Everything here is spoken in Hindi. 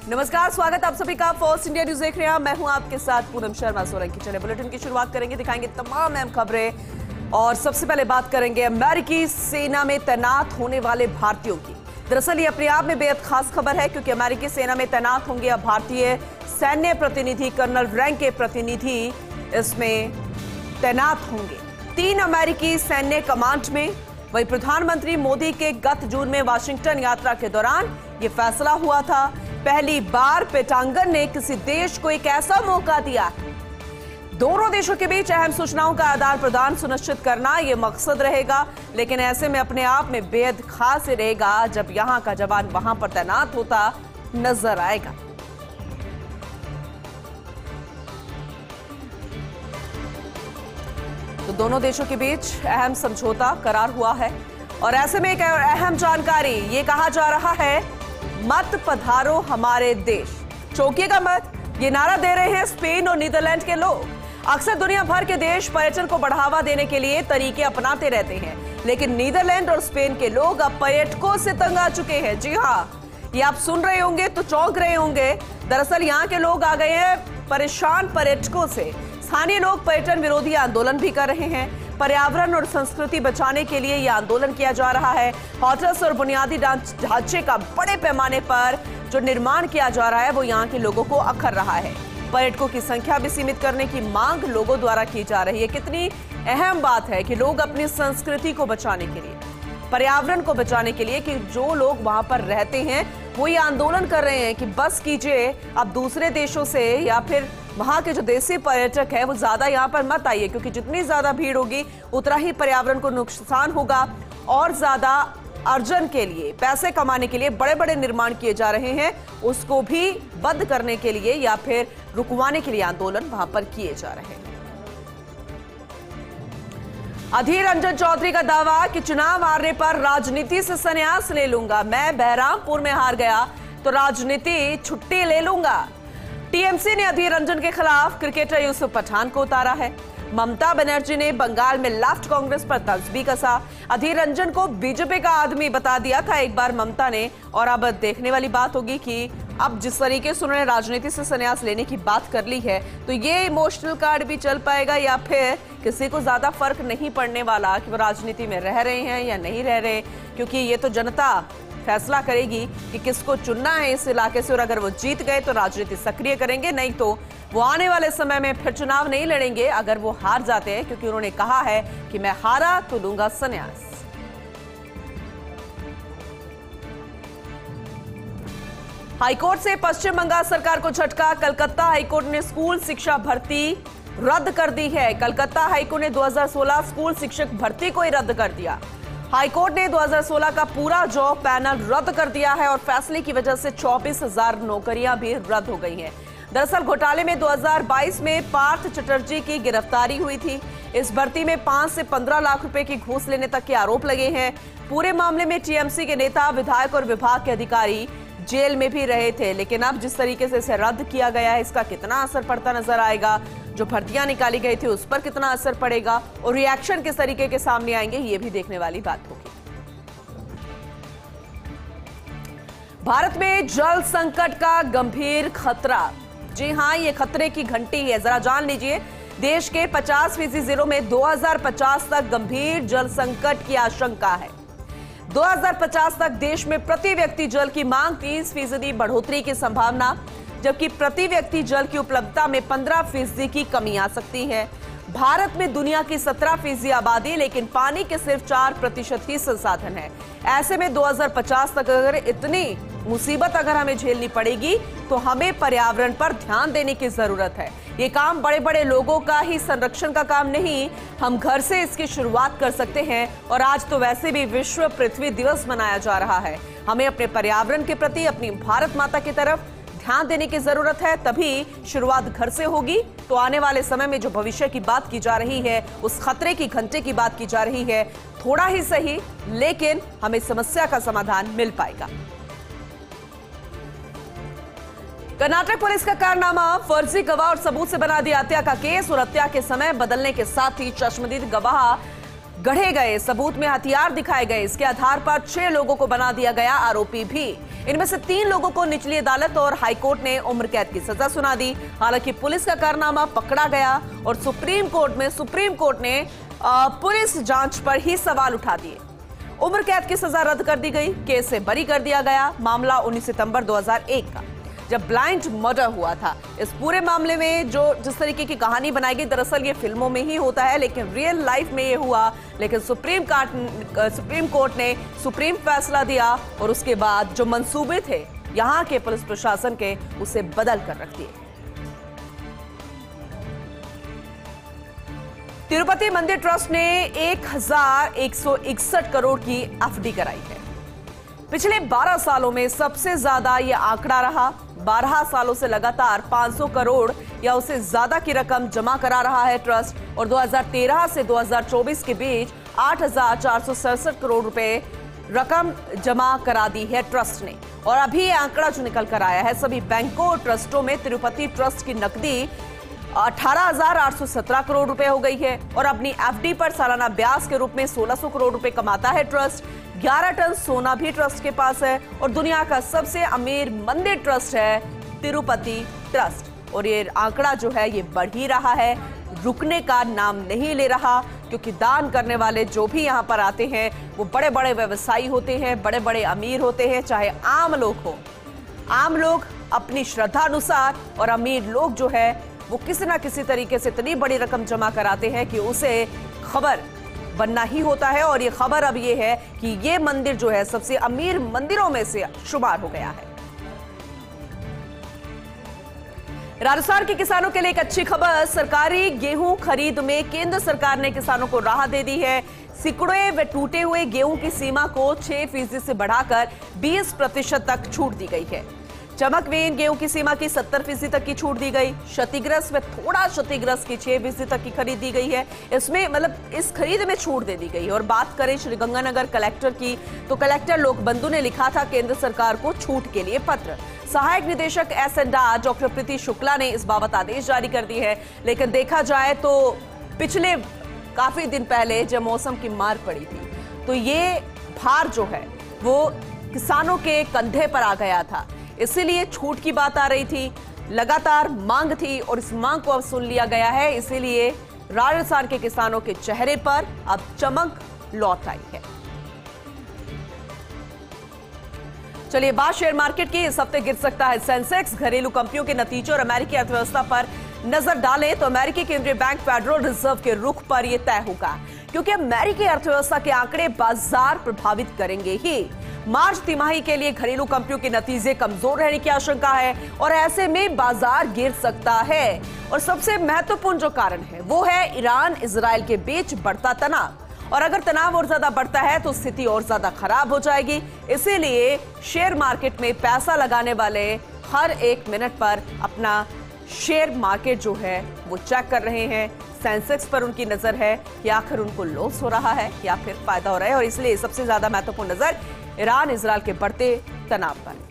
नमस्कार, स्वागत आप सभी का फर्स्ट इंडिया न्यूज देख रहे हैं। मैं हूं आपके साथ पूनम शर्मा सोलंकी। चले बुलेटिन की शुरुआत करेंगे, दिखाएंगे तमाम अहम खबरें और सबसे पहले बात करेंगे अमेरिकी सेना में तैनात होने वाले भारतीयों की। दरअसल ये अपने आप में बेहद खास खबर है क्योंकि अमेरिकी सेना में तैनात होंगे अब भारतीय सैन्य प्रतिनिधि, कर्नल रैंक के प्रतिनिधि इसमें तैनात होंगे 3 अमेरिकी सैन्य कमांड में। वही प्रधानमंत्री मोदी के गत जून में वाशिंगटन यात्रा के दौरान ये फैसला हुआ था। पहली बार पेंटागन ने किसी देश को एक ऐसा मौका दिया। दोनों देशों के बीच अहम सूचनाओं का आदान प्रदान सुनिश्चित करना यह मकसद रहेगा, लेकिन ऐसे में अपने आप में बेहद खास रहेगा जब यहां का जवान वहां पर तैनात होता नजर आएगा। तो दोनों देशों के बीच अहम समझौता करार हुआ है और ऐसे में एक अहम जानकारी ये कहा जा रहा है, मत पधारो हमारे देश, चौंकिएगा मत, ये नारा दे रहे हैं स्पेन और नीदरलैंड के लोग। अक्सर दुनिया भर के देश पर्यटन को बढ़ावा देने के लिए तरीके अपनाते रहते हैं, लेकिन नीदरलैंड और स्पेन के लोग अब पर्यटकों से तंग आ चुके हैं। जी हाँ, ये आप सुन रहे होंगे तो चौंक रहे होंगे। दरअसल यहाँ के लोग आ गए हैं परेशान पर्यटकों से। स्थानीय लोग पर्यटन विरोधी आंदोलन भी कर रहे हैं। पर्यावरण और संस्कृति बचाने के लिए यह आंदोलन किया जा रहा है। होटल्स और बुनियादी ढांचे का बड़े पैमाने पर जो निर्माण किया जा रहा है वो यहाँ के लोगों को अखर रहा है। पर्यटकों की संख्या भी सीमित करने की मांग लोगों द्वारा की जा रही है। कितनी अहम बात है कि लोग अपनी संस्कृति को बचाने के लिए, पर्यावरण को बचाने के लिए, कि जो लोग वहां पर रहते हैं वो ये आंदोलन कर रहे हैं कि बस कीजिए, अब दूसरे देशों से या फिर वहां के जो देसी पर्यटक है वो ज्यादा यहाँ पर मत आइए, क्योंकि जितनी ज्यादा भीड़ होगी उतना ही पर्यावरण को नुकसान होगा और ज्यादा अर्जन के लिए, पैसे कमाने के लिए बड़े बड़े निर्माण किए जा रहे हैं, उसको भी बंद करने के लिए या फिर रुकवाने के लिए आंदोलन वहां पर किए जा रहे हैं। अधीर रंजन चौधरी का दावा कि चुनाव हारने पर राजनीति से संन्यास ले लूंगा, मैं बहरामपुर में हार गया तो राजनीति छुट्टी ले लूंगा। टीएमसी ने अधीर रंजन के खिलाफ क्रिकेटर यूसुफ पठान को उतारा है। ममता बनर्जी ने बंगाल में लेफ्ट कांग्रेस पर तंज भी कसा। अधीर रंजन को बीजेपी का आदमी बता दिया था एक बार ममता ने, और अब देखने वाली बात होगी कि अब जिस तरीके से उन्होंने राजनीति से संन्यास लेने की बात कर ली है तो ये इमोशनल कार्ड भी चल पाएगा या फिर किसी को ज्यादा फर्क नहीं पड़ने वाला कि वो राजनीति में रह रहे हैं या नहीं रह रहे, क्योंकि ये तो जनता फैसला करेगी कि किसको चुनना है इस इलाके से, और अगर वो जीत गए तो राजनीति सक्रिय करेंगे, नहीं तो वो आने वाले समय में फिर चुनाव नहीं लड़ेंगे अगर वो हार जाते हैं, क्योंकि उन्होंने कहा है कि मैं हारा तो लूंगा संन्यास। हाईकोर्ट से पश्चिम बंगाल सरकार को झटका। कलकत्ता हाईकोर्ट ने स्कूल शिक्षा भर्ती रद्द कर दी है। कलकत्ता हाईकोर्ट ने 2016 स्कूल शिक्षक भर्ती को ही रद्द कर दिया। हाईकोर्ट ने 2016 का पूरा जॉब पैनल रद्द कर दिया है और फैसले की वजह से 24,000 नौकरियां भी रद्द हो गई हैं। दरअसल घोटाले में 2022 में पार्थ चटर्जी की गिरफ्तारी हुई थी। इस भर्ती में 5 से 15 लाख रुपए की घूस लेने तक के आरोप लगे हैं। पूरे मामले में टीएमसी के नेता, विधायक और विभाग के अधिकारी जेल में भी रहे थे, लेकिन अब जिस तरीके से इसे रद्द किया गया है इसका कितना असर पड़ता नजर आएगा, जो भर्तियां निकाली गई थी उस पर कितना असर पड़ेगा और रिएक्शन किस तरीके के सामने आएंगे, ये भी देखने वाली बात होगी। भारत में जल संकट का गंभीर खतरा। जी हां, ये खतरे की घंटी है, जरा जान लीजिए। देश के 50% जिलों में 2050 तक गंभीर जल संकट की आशंका है। 2050 तक देश में प्रति व्यक्ति जल की मांग 30% बढ़ोतरी की संभावना, जबकि प्रति व्यक्ति जल की उपलब्धता में 15% की कमी आ सकती है। भारत में दुनिया की 17% आबादी, लेकिन पानी के सिर्फ 4% ही संसाधन है। ऐसे में 2050 तक अगर इतनी मुसीबत अगर हमें झेलनी पड़ेगी तो हमें पर्यावरण पर ध्यान देने की जरूरत है। ये काम बड़े बड़े लोगों का ही संरक्षण का काम नहीं, हम घर से इसकी शुरुआत कर सकते हैं। और आज तो वैसे भी विश्व पृथ्वी दिवस मनाया जा रहा है। हमें अपने पर्यावरण के प्रति, अपनी भारत माता की तरफ ध्यान देने की जरूरत है, तभी शुरुआत घर से होगी तो आने वाले समय में जो भविष्य की बात की जा रही है, उस खतरे की घंटे की बात की जा रही है, थोड़ा ही सही लेकिन हमें समस्या का समाधान मिल पाएगा। कर्नाटक पुलिस का कारनामा, फर्जी गवाह और सबूत से बना दिया हत्या का केस और हत्या के समय बदलने के साथ ही चश्मदीद गवाह गढ़े गए, सबूत में हथियार दिखाए गए। इसके आधार पर 6 लोगों को बना दिया गया आरोपी भी। इनमें से 3 लोगों को निचली अदालत और हाईकोर्ट ने उम्र कैद की सजा सुना दी। हालांकि पुलिस का कारनामा पकड़ा गया और सुप्रीम कोर्ट ने पुलिस जांच पर ही सवाल उठा दिए। उम्र कैद की सजा रद्द कर दी गई, केस से बरी कर दिया गया। मामला 19 सितंबर 2001 का, जब ब्लाइंड मर्डर हुआ था। इस पूरे मामले में जिस तरीके की कहानी बनाई गई, दरअसल ये फिल्मों में ही होता है, लेकिन रियल लाइफ में ये हुआ। लेकिन सुप्रीम कोर्ट ने सुप्रीम फैसला दिया और उसके बाद जो मंसूबे थे यहां के पुलिस प्रशासन के, उसे बदल कर रख दिए। तिरुपति मंदिर ट्रस्ट ने 1161 करोड़ की एफडी कराई है। पिछले 12 सालों में सबसे ज्यादा यह आंकड़ा रहा। 12 सालों से लगातार 500 करोड़ या उससे ज्यादा की रकम जमा करा रहा है ट्रस्ट और 2013 से 2024 के बीच 8,467 करोड़ रुपए रकम जमा करा दी है ट्रस्ट ने। और अभी यह आंकड़ा जो निकल कर आया है, सभी बैंकों और ट्रस्टों में तिरुपति ट्रस्ट की नकदी 18,817 करोड़ रुपए हो गई है और अपनी एफडी पर सालाना ब्याज के रूप में 1,600 करोड़ रुपए कमाता है ट्रस्ट। 11 टन सोना भी ट्रस्ट के पास है और दुनिया का सबसे अमीर मंदिर ट्रस्ट है तिरुपति ट्रस्ट। और ये आंकड़ा जो है ये बढ़ ही रहा है, रुकने का नाम नहीं ले रहा, क्योंकि दान करने वाले जो भी यहाँ पर आते हैं वो बड़े बड़े व्यवसायी होते हैं, बड़े बड़े अमीर होते हैं, चाहे आम लोग हो। आम लोग अपनी श्रद्धा अनुसार और अमीर लोग जो है वो किसी ना किसी तरीके से इतनी बड़ी रकम जमा कराते हैं कि उसे खबर बनना ही होता है। और ये खबर अब ये है कि ये मंदिर जो है सबसे अमीर मंदिरों में से शुमार हो गया है। राजस्थान के किसानों के लिए एक अच्छी खबर, सरकारी गेहूं खरीद में केंद्र सरकार ने किसानों को राहत दे दी है। सिकुड़े व टूटे हुए गेहूं की सीमा को 6% से बढ़ाकर 20% तक छूट दी गई है। चमकविहीन गेहूं की सीमा की 70% तक की छूट दी गई। क्षतिग्रस्त व थोड़ा क्षतिग्रस्त की 6% तक की खरीद दी गई है। इसमें इस खरीद में छूट दे दी गई। और बात करें श्रीगंगानगर कलेक्टर की, तो कलेक्टर लोकबंधु ने लिखा था केंद्र सरकार को छूट के लिए पत्र। सहायक निदेशक एस.एन.डा डॉक्टर प्रीति शुक्ला ने इस बाबत आदेश जारी कर दिए है। लेकिन देखा जाए तो पिछले काफी दिन पहले जब मौसम की मार पड़ी थी, तो ये भार जो है वो किसानों के कंधे पर आ गया था, इसीलिए छूट की बात आ रही थी। लगातार मांग थी और इस मांग को अब सुन लिया गया है, इसीलिए राजस्थान के किसानों के चेहरे पर अब चमक लौट आई है। चलिए बात शेयर मार्केट की। इस हफ्ते गिर सकता है सेंसेक्स। घरेलू कंपनियों के नतीजों और अमेरिकी अर्थव्यवस्था पर नजर डालें तो अमेरिकी केंद्रीय बैंक फेडरल रिजर्व के रुख पर यह तय होगा, क्योंकि अमेरिकी अर्थव्यवस्था के आंकड़े बाजार प्रभावित करेंगे ही। मार्च तिमाही के लिए घरेलू कंपनियों के नतीजे कमजोर रहने की आशंका है और ऐसे में बाजार गिर सकता है। और सबसे महत्वपूर्ण जो कारण है वो है ईरान इजराइल के बीच बढ़ता तनाव। और अगर तनाव और ज्यादा बढ़ता है तो स्थिति और ज्यादा खराब हो जाएगी। इसीलिए शेयर मार्केट में पैसा लगाने वाले हर एक मिनट पर अपना शेयर मार्केट जो है वो चेक कर रहे हैं। सेंसेक्स पर उनकी नजर है कि आखिर उनको लॉस हो रहा है या फिर फायदा हो रहा है। और इसलिए सबसे ज्यादा महत्वपूर्ण नजर ईरान इजराइल के बढ़ते तनाव पर।